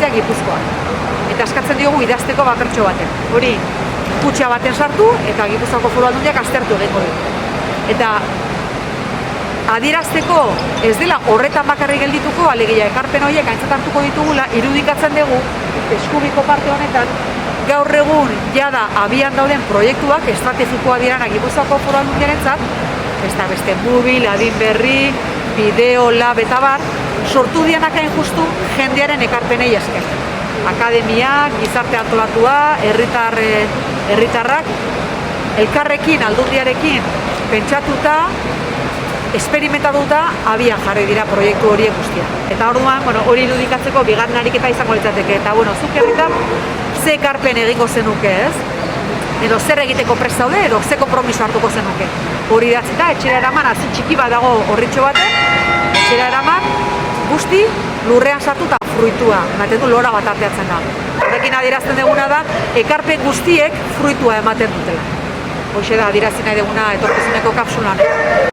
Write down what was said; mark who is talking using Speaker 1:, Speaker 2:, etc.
Speaker 1: irekitzea Gipuzkoan. Eta eskatzen diogu idazteko bakartxo baten. Hori kutxa baten sartu eta Gipuzkoako Foru Aldundiak aztertu egingo du. Eta adierazteko ez dela horretan bakarrik geldituko, alegia ekarpen horiek aintzat hartuko ditugula, irudikatzen dugu eskubiko parte honetan gaur egun jada abian dauden proiektuak estrategikoa dirana Gipuzkoako Foru Aldundiarentzat, ez da beste mobil, adin berri, bideo, lab eta bar, sortu dianak hain justu jendearen ekarpenei esker. Akademiak, gizarte antolatua, herritarrak, elkarrekin, aldundiarekin pentsatuta, esperimentatuta abian jarri dira proiektu horiek guztia. Eta orduan, hori irudikatzeko bigarren ariketa izango litzateke. Eta, zuk herritar, ze ekarpen egingo zenuke, ez? Edo zer egiteko prest zaude, edo ze konpromiso hartuko zenuke. Hori idatzita, etxera eraman, azin txiki bat dago horritxo batek, etxera eraman, guzti, lurrean sartu eta fruitua, ematen du lora bat arteatzen da. Horrekin adierazten duguna da, ekarpen guztiek fruitua ematen dutela. Hoxe da, adierazten nahi duguna etorkizuneko kapsulan.